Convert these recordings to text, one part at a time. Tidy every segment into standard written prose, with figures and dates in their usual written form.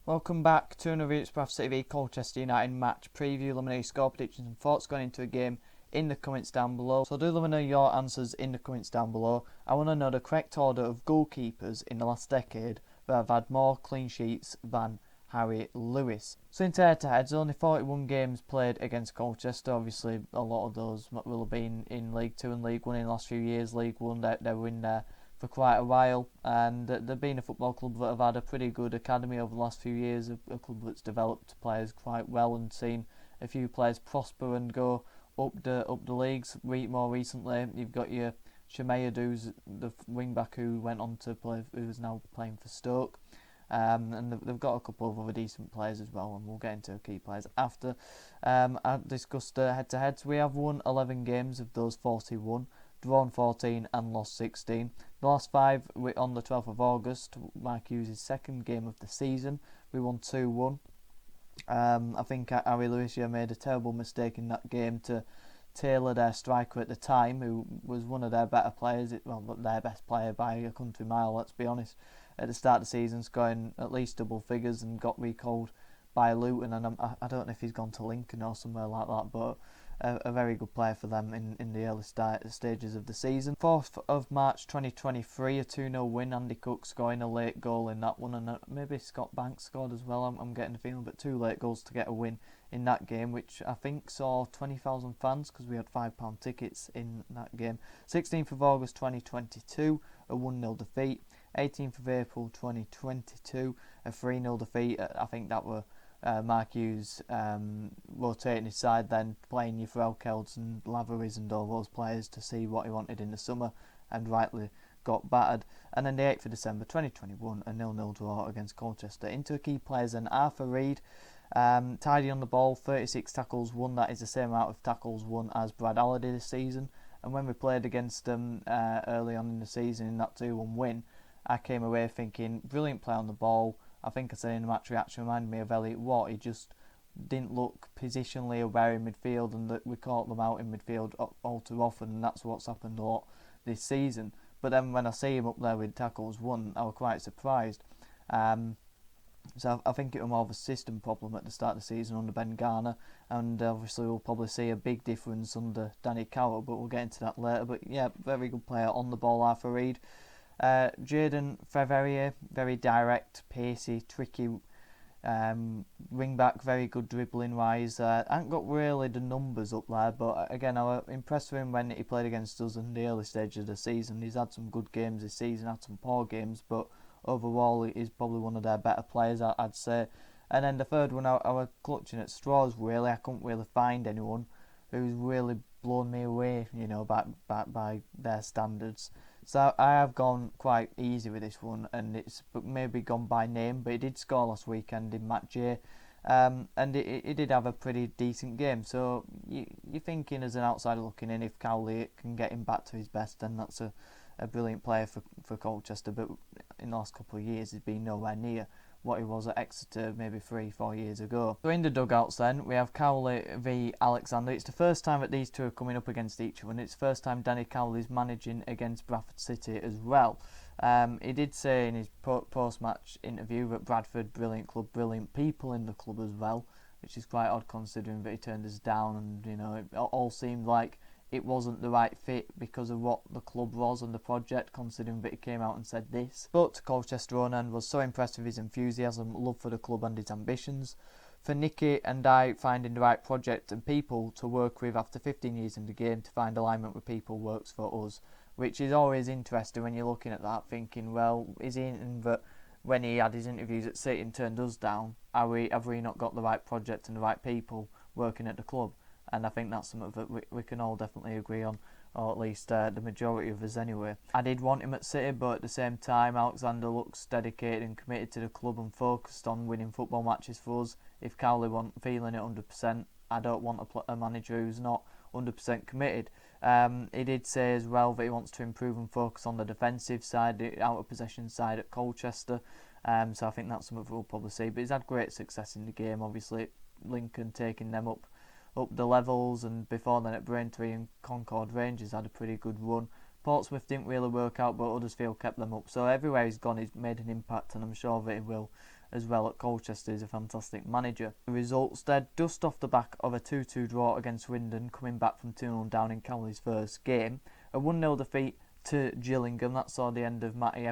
Welcome back to another It's Bradford City v Colchester United match preview. Let me know your score predictions and thoughts going into a game in the comments down below. So do let me know your answers in the comments down below. I want to know the correct order of goalkeepers in the last decade that have had more clean sheets than Harry Lewis. So in head-to-heads, only 41 games played against Colchester. Obviously, a lot of those will have been in League 2 and League 1 in the last few years. League 1, they were in there for quite a while, and they've been a football club that have had a pretty good academy over the last few years, a club that's developed players quite well and seen a few players prosper and go up the leagues. More recently, you've got your Shemaya, who's the wing back who went on to play, who's now playing for Stoke, and they've got a couple of other decent players as well, and we'll get into key players after. I've discussed head-to-heads. We have won 11 games of those 41, drawn 14 and lost 16. The last 5 on the 12th of August, Mark Hughes' second game of the season. We won 2-1. I think Harry Lewis made a terrible mistake in that game to tailor their striker at the time, who was one of their better players, their best player by a country mile, let's be honest, at the start of the season, scoring at least double figures, and got recalled by Luton, and I don't know if he's gone to Lincoln or somewhere like that, but a very good player for them in the early stages of the season. 4th of March 2023, a 2-0 win, Andy Cook scoring a late goal in that one, and maybe Scott Banks scored as well, I'm getting the feeling, but 2 late goals to get a win in that game, which I think saw 20,000 fans because we had £5 tickets in that game. 16th of August 2022, a 1-0 defeat. 18th of April 2022, a 3-0 defeat. I think that were Mark Hughes rotating his side, then playing your Frelkelds and Laveries and all those players to see what he wanted in the summer, and rightly got battered. And then the 8th of December 2021, a 0-0 draw against Colchester. Into key players, and Arthur Reed, tidy on the ball, 36 tackles won. That is the same amount of tackles won as Brad Halliday this season. And when we played against them early on in the season in that 2-1 win, I came away thinking, brilliant play on the ball. I think I said in the match reaction, reminded me of Elliot Watt. He just didn't look positionally aware in midfield, and that we caught them out in midfield all too often, and that's what's happened a lot this season. But then when I see him up there with tackles won, I was quite surprised. So I think it was more of a system problem at the start of the season under Ben Garner, and obviously we'll probably see a big difference under Danny Cowell, but we'll get into that later. But yeah, very good player on the ball, Arthur Reed. Jayden Feverier, very direct, pacey, tricky wing back, very good dribbling wise. I haven't got really the numbers up there, but again, I was impressed with him when he played against us in the early stage of the season. He's had some good games this season, had some poor games, but overall he's probably one of their better players, I'd say. And then the third one, I was clutching at straws really. I couldn't really find anyone who's really blown me away, by their standards. So I have gone quite easy with this one, and it's maybe gone by name, but he did score last weekend in Match J, and he did have a pretty decent game. So you're thinking as an outsider looking in, if Cowley can get him back to his best, then that's a brilliant player for Colchester. But in the last couple of years, he's been nowhere near what he was at Exeter maybe 3-4 years ago. So in the dugouts then, we have Cowley v Alexander. It's the first time that these two are coming up against each other, and it's the first time Danny Cowley's managing against Bradford City as well. He did say in his post-match interview that Bradford, brilliant club, brilliant people in the club as well, which is quite odd considering that he turned us down, and it all seemed like it wasn't the right fit because of what the club was and the project, considering that he came out and said this. But Colchester owner was so impressed with his enthusiasm, love for the club and his ambitions. For Nicky and I, finding the right project and people to work with after 15 years in the game, to find alignment with people works for us, which is always interesting when you're looking at that, thinking, well, is he in that when he had his interviews at City and turned us down, have we not got the right project and the right people working at the club? And I think that's something that we can all definitely agree on, or at least the majority of us anyway. I did want him at City, but at the same time, Alexander looks dedicated and committed to the club and focused on winning football matches for us. If Cowley wasn't feeling it 100%, I don't want a manager who's not 100% committed. He did say as well that he wants to improve and focus on the defensive side, the out of possession side at Colchester. So I think that's something we'll probably see. But he's had great success in the game, obviously. Lincoln taking them up the levels, and before then at Braintree and Concord Rangers had a pretty good run. Portsmouth didn't really work out, but Huddersfield kept them up. So everywhere he's gone, he's made an impact, and I'm sure that he will as well at Colchester. He's a fantastic manager. The results, they're just off the back of a 2-2 draw against Swindon, coming back from 2-0 down in Cowley's first game. A 1-0 defeat to Gillingham, that saw the end of Matty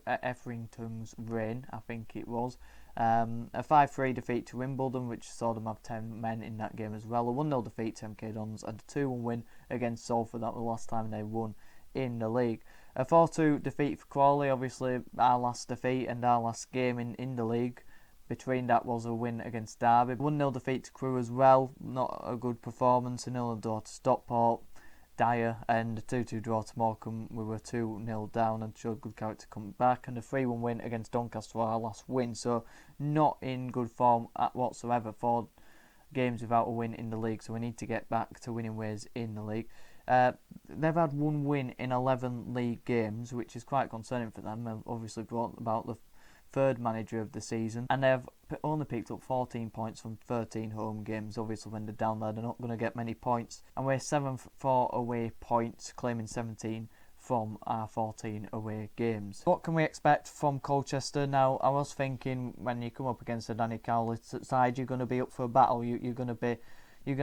Etherington's reign, I think it was. A 5-3 defeat to Wimbledon, which saw them have 10 men in that game as well. A 1-0 defeat to MK Dons, and a 2-1 win against Salford. That was the last time they won in the league. A 4-2 defeat for Crawley, obviously our last defeat and our last game in the league. Between that was a win against Derby. 1-0 defeat to Crewe as well, not a good performance. A 0-0 draw to Stockport, dire, and a 2-2 draw to Morecambe. We were 2-0 down and showed good character coming back, and a 3-1 win against Doncaster for our last win. So not in good form whatsoever. 4 games without a win in the league, so we need to get back to winning ways in the league. They've had 1 win in 11 league games, which is quite concerning for them. They've obviously brought about the 3rd manager of the season, and they've only picked up 14 points from 13 home games. Obviously when they're down there, they're not going to get many points, and we're 7 for away points, claiming 17 from our 14 away games. What can we expect from Colchester? Now, I was thinking when you come up against a Danny Cowley side, you're going to be up for a battle. You're going to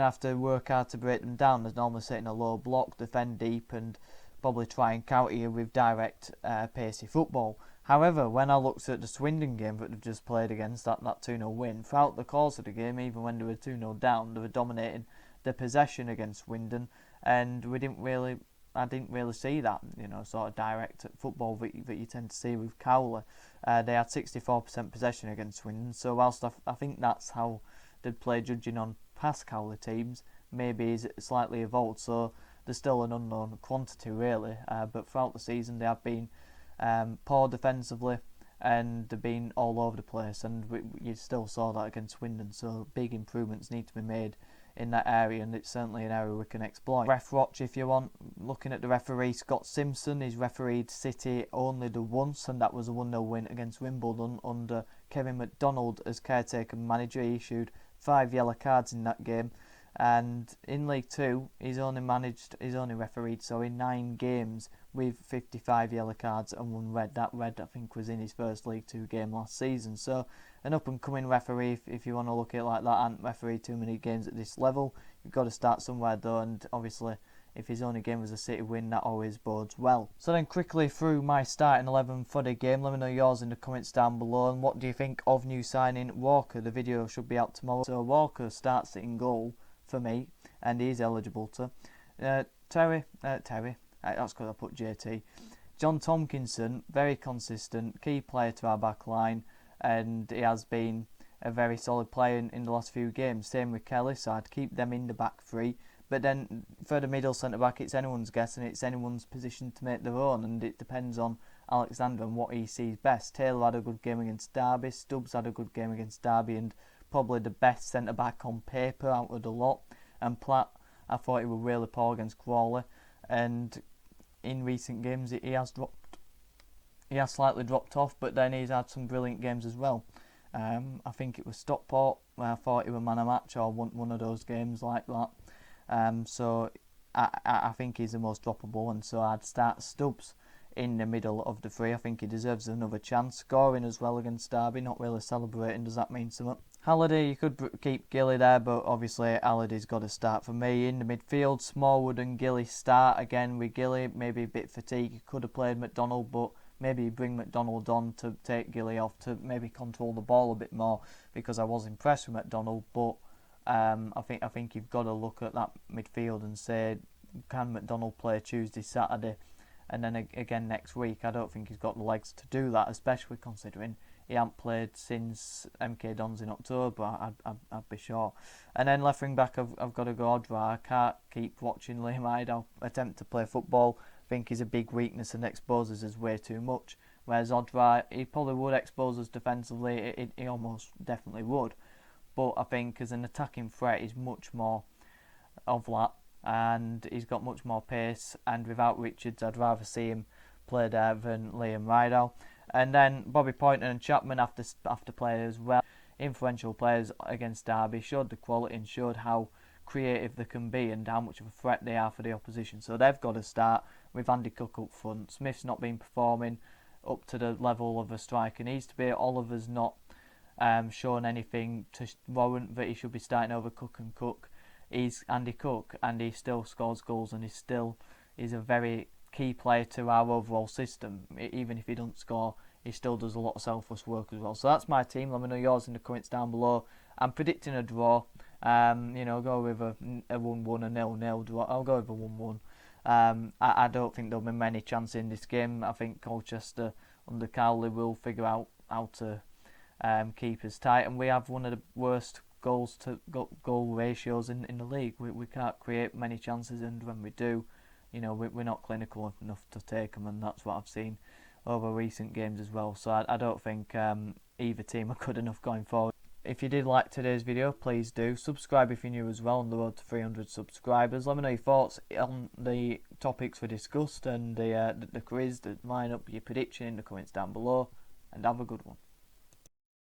have to work hard to break them down. They're normally sitting a low block, defend deep, and probably try and counter you with direct, pacey football. However, when I looked at the Swindon game that they've just played against, that 2-0 win, throughout the course of the game, even when they were 2-0 down, they were dominating the possession against Swindon, and I didn't really see that, sort of direct football that you tend to see with Cowley. They had 64% possession against Swindon, so whilst I think that's how they'd play judging on past Cowley teams, maybe is slightly evolved, so there's still an unknown quantity really, but throughout the season they have been poor defensively, and they've been all over the place, and you still saw that against Swindon, so big improvements need to be made in that area, and it's certainly an area we can exploit. Ref watch if you want. Looking at the referee, Scott Simpson, he's refereed City only the once, and that was a 1-0 win against Wimbledon under Kevin McDonald as caretaker manager. He issued 5 yellow cards in that game, and in League 2 he's only refereed 9 games with 55 yellow cards and 1 red. That red I think was in his first League 2 game last season, so an up and coming referee if you want to look at it like that. Hadn't refereed too many games at this level. You've got to start somewhere though, and obviously if his only game was a City win, that always bodes well. So then quickly through my starting 11 for the game. Let me know yours in the comments down below, and what do you think of new signing Walker? The video should be out tomorrow. So Walker starts it in goal for me, and he's eligible to. Terry, that's because I put JT. John Tompkinson, very consistent, key player to our back line, and he has been a very solid player in the last few games. Same with Kelly, so I'd keep them in the back 3. But then for the middle centre-back, it's anyone's guess, and it's anyone's position to make their own, and it depends on Alexander and what he sees best. Taylor had a good game against Derby, Stubbs had a good game against Derby, and probably the best centre-back on paper out of the lot. And Platt, I thought he was really poor against Crawley, and in recent games he has slightly dropped off, but then he's had some brilliant games as well. I think it was Stockport where I thought he was man of match, or one of those games like that. So I think he's the most droppable, and so I'd start Stubbs in the middle of the 3. I think he deserves another chance. Scoring as well against Derby, not really celebrating. Does that mean something? Halliday, you could keep Gilly there, but obviously Halliday's got to start for me. In the midfield, Smallwood and Gilly start again with Gilly. Maybe a bit fatigued. He could have played McDonald, but maybe bring McDonald on to take Gilly off to maybe control the ball a bit more, because I was impressed with McDonald, but I think you've got to look at that midfield and say, can McDonald play Tuesday, Saturday, and then again next week? I don't think he's got the legs to do that, especially considering he hasn't played since MK Dons in October. I'd be sure. And then left wing back, I've got to go Odra. I can't keep watching Liam Idle attempt to play football. I think he's a big weakness and exposes us way too much. Whereas Odra, he probably would expose us defensively. He almost definitely would. But I think as an attacking threat, he's much more of that, and he's got much more pace. And without Richards, I'd rather see him play there than Liam Rydell. And then Bobby Poynter and Chapman have to play as well. Influential players against Derby, showed the quality and showed how creative they can be and how much of a threat they are for the opposition. So they've got to start with Andy Cook up front. Smith's not been performing up to the level of a striker needs to be. Oliver's not shown anything to warrant that he should be starting over Cook and Cook. He's Andy Cook, and he still scores goals, and he's a very key player to our overall system. Even if he doesn't score, he still does a lot of selfless work as well. So that's my team. Let me know yours in the comments down below. I'm predicting a draw. Go with a 1-1, a 0-0 draw. I'll go with a 1-1. I don't think there'll be many chances in this game. I think Colchester under Cowley will figure out how to keep us tight, and we have one of the worst goal ratios in the league. We can't create many chances, and when we do, we're not clinical enough to take them, and that's what I've seen over recent games as well. So I don't think either team are good enough going forward. If you did like today's video, please do subscribe if you're new as well, on the road to 300 subscribers. Let me know your thoughts on the topics we discussed and the quiz, the lineup, your prediction in the comments down below, and have a good one.